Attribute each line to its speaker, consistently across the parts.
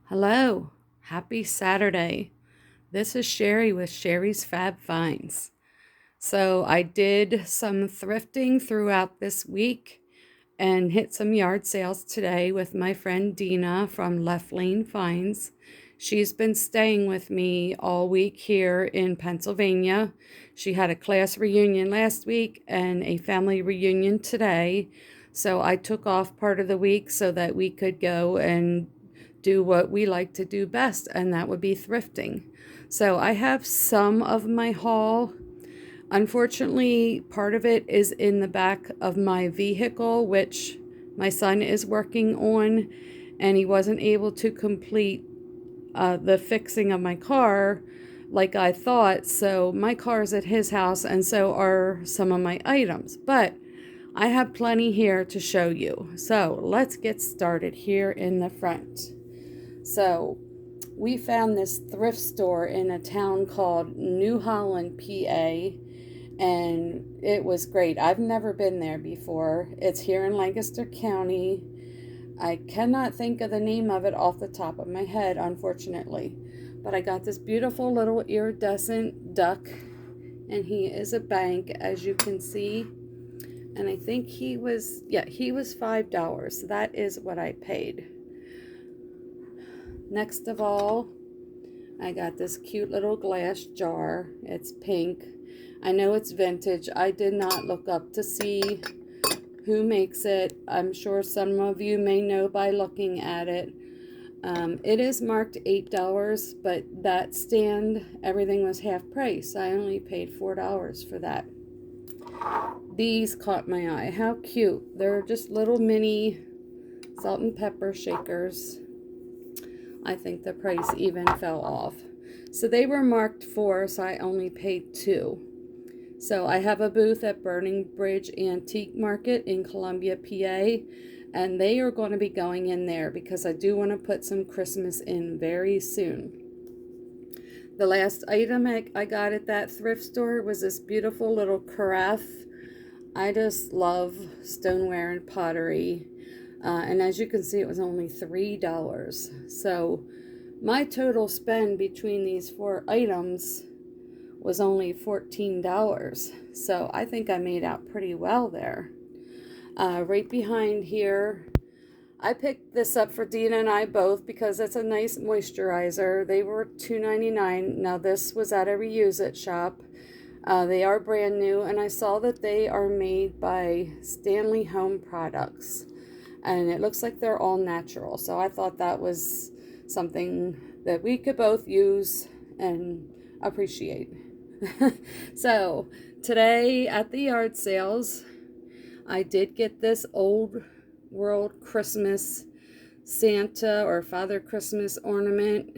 Speaker 1: Hello, happy Saturday. This is Sherry with Sherry's Fab Finds. So, I did some thrifting throughout this week and hit some yard sales today with my friend Dina from Left Lane Finds. She's been staying with me all week here in Pennsylvania. She had a class reunion last week and a family reunion today. So I took off part of the week so that we could go and do what we like to do best, and that would be thrifting. So I have some of my haul. Unfortunately, part of it is in the back of my vehicle, which my son is working on, and he wasn't able to complete the fixing of my car like I thought. So my car is at his house, and so are some of my items. But I have plenty here to show you. So let's get started here in the front. So we found this thrift store in a town called New Holland, PA, and it was great. I've never been there before. It's here in Lancaster County. I cannot think of the name of it off the top of my head, unfortunately. But I got this beautiful little iridescent duck, and he is a bank, as you can see. And I think he was $5. So that is what I paid. Next of all, I got this cute little glass jar. It's pink. I know it's vintage. I did not look up to see who makes it. I'm sure some of you may know by looking at it. It is marked $8, but that stand, everything was half price. I only paid $4 for that. These caught my eye. How cute. They're just little mini salt and pepper shakers. I think the price even fell off. So they were marked 4, so I only paid 2. So I have a booth at Burning Bridge Antique Market in Columbia, PA, and they are going to be going in there because I do want to put some Christmas in very soon. The last item I got at that thrift store was this beautiful little carafe. I just love stoneware and pottery. And as you can see, it was only $3. So my total spend between these 4 items was only $14. So I think I made out pretty well there. Right behind here, I picked this up for Dina and I both because it's a nice moisturizer. They were $2.99. Now this was at a reuse it shop. They are brand new, and I saw that they are made by Stanley Home Products. And it looks like they're all natural. So I thought that was something that we could both use and appreciate. So today at the yard sales, I did get this old world Christmas Santa or Father Christmas ornament.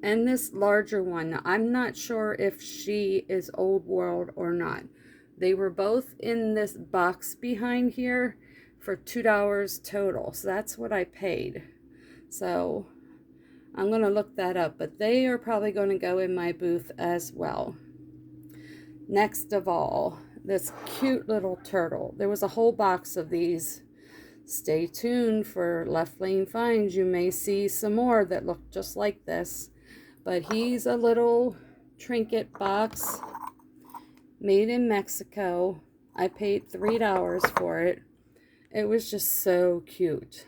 Speaker 1: And this larger one. Now, I'm not sure if she is old world or not. They were both in this box behind here for $2 total. So that's what I paid. So I'm going to look that up, but they are probably going to go in my booth as well. Next of all, this cute little turtle. There was a whole box of these. Stay tuned for Left Lane Finds. You may see some more that look just like this. But he's a little trinket box made in Mexico. I paid $3 for it. It was just so cute.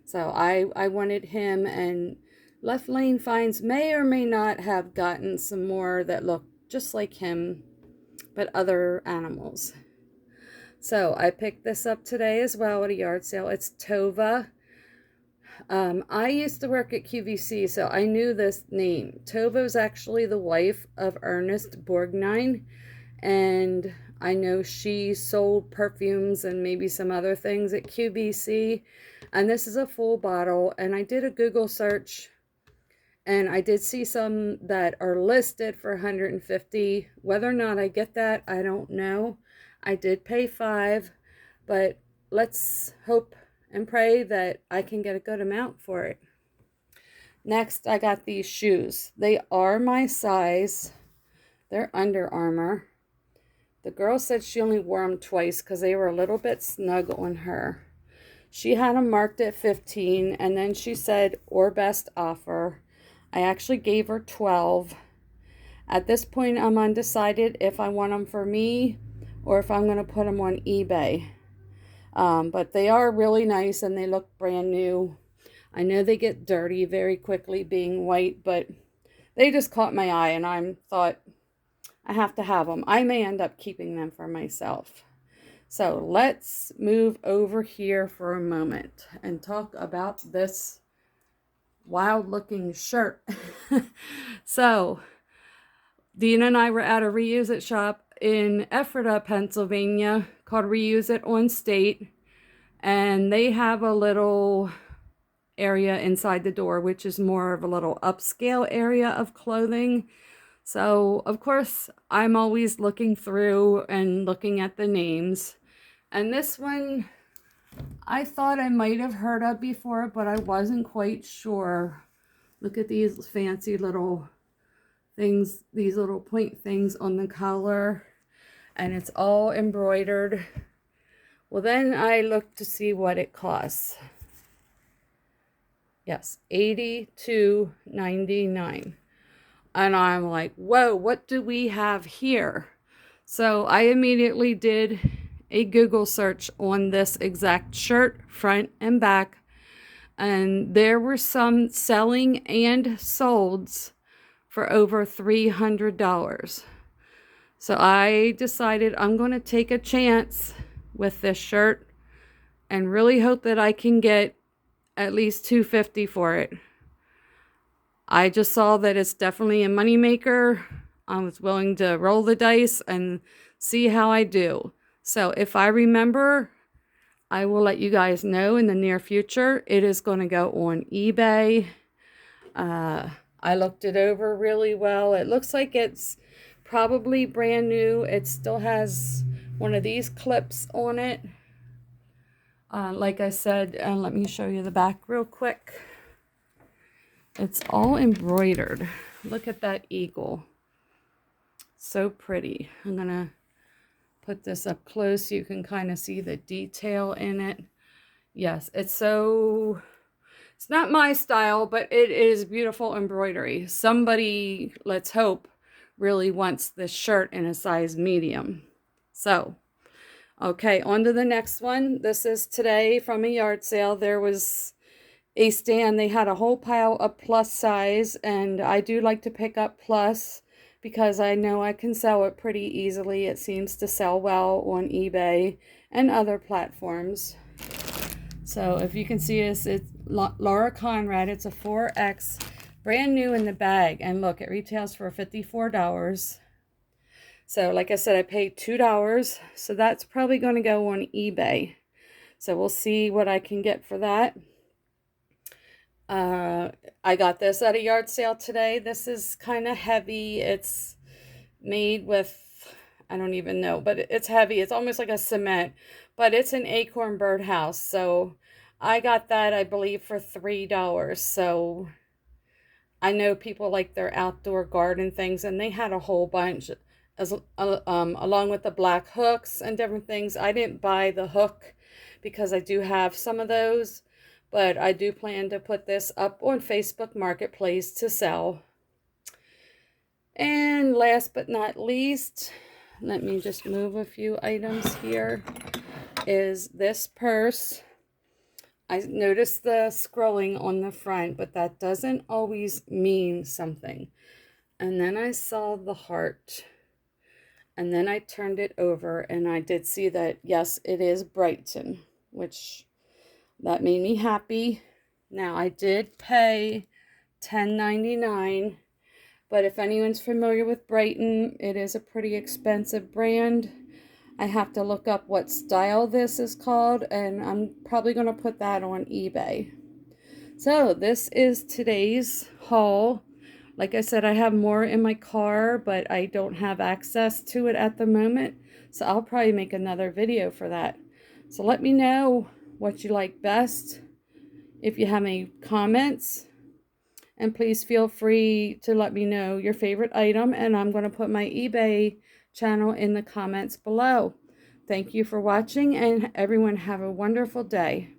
Speaker 1: So I wanted him, and Left Lane Finds may or may not have gotten some more that look just like him, but other animals. So I picked this up today as well at a yard sale. It's Tova. I used to work at QVC, so I knew this name. Tova is actually the wife of Ernest Borgnine, and I know she sold perfumes and maybe some other things at QVC. And this is a full bottle, and I did a Google search, and I did see some that are listed for $150. Whether or not I get that, I don't know. I did pay $5, but let's hope and pray that I can get a good amount for it. Next, I got these shoes. They are my size. They're Under Armour. The girl said she only wore them twice because they were a little bit snug on her. She had them marked at 15, and then she said, or best offer. I actually gave her 12. At this point, I'm undecided if I want them for me or if I'm going to put them on eBay. But they are really nice and they look brand new. I know they get dirty very quickly being white, but they just caught my eye and I thought I have to have them. I may end up keeping them for myself. So let's move over here for a moment and talk about this wild looking shirt. So Dean and I were at a Reuse It shop in Ephrata, Pennsylvania called Reuse It on State. And they have a little area inside the door, which is more of a little upscale area of clothing. So, of course, I'm always looking through and looking at the names. And this one, I thought I might have heard of before, but I wasn't quite sure. Look at these fancy little things, these little point things on the collar. And it's all embroidered. Well, then I looked to see what it costs. Yes, $82.99. And I'm like, whoa, what do we have here? So I immediately did a Google search on this exact shirt, front and back. And there were some selling and solds for over $300. So I decided I'm going to take a chance with this shirt and really hope that I can get at least $250 for it. I just saw that it's definitely a moneymaker. I was willing to roll the dice and see how I do. So if I remember, I will let you guys know in the near future. It is going to go on eBay. I looked it over really well. It looks like it's probably brand new. It still has one of these clips on it. Like I said, let me show you the back real quick. It's all embroidered. Look at that eagle. So pretty. I'm going to put this up close so you can kind of see the detail in it. Yes, it's not my style, but it is beautiful embroidery. Somebody, let's hope, really wants this shirt in a size medium. So, okay, on to the next one. This is today from a yard sale. There was a stand. They had a whole pile of plus size, and I do like to pick up plus because I know I can sell it pretty easily. It seems to sell well on eBay and other platforms. So if you can see this, it's Laura Conrad. It's a 4X, brand new in the bag. And look, it retails for $54. So like I said, I paid $2. So that's probably going to go on eBay. So we'll see what I can get for that. I got this at a yard sale today. This is kind of heavy. It's made with, I don't even know, but it's heavy. It's almost like a cement, but it's an acorn birdhouse. So I got that, I believe, for $3. So I know people like their outdoor garden things, and they had a whole bunch along with the black hooks and different things. I didn't buy the hook because I do have some of those. But I do plan to put this up on Facebook Marketplace to sell. And last but not least, let me just move a few items here, is this purse. I noticed the scrolling on the front, but that doesn't always mean something. And then I saw the heart. And then I turned it over and I did see that, yes, it is Brighton, which... that made me happy. Now, I did pay $10.99, but if anyone's familiar with Brighton, it is a pretty expensive brand. I have to look up what style this is called, and I'm probably going to put that on eBay. So, this is today's haul. Like I said, I have more in my car, but I don't have access to it at the moment, so I'll probably make another video for that. So, let me know what you like best, if you have any comments, and please feel free to let me know your favorite item, and I'm going to put my eBay channel in the comments below. Thank you for watching, and everyone have a wonderful day.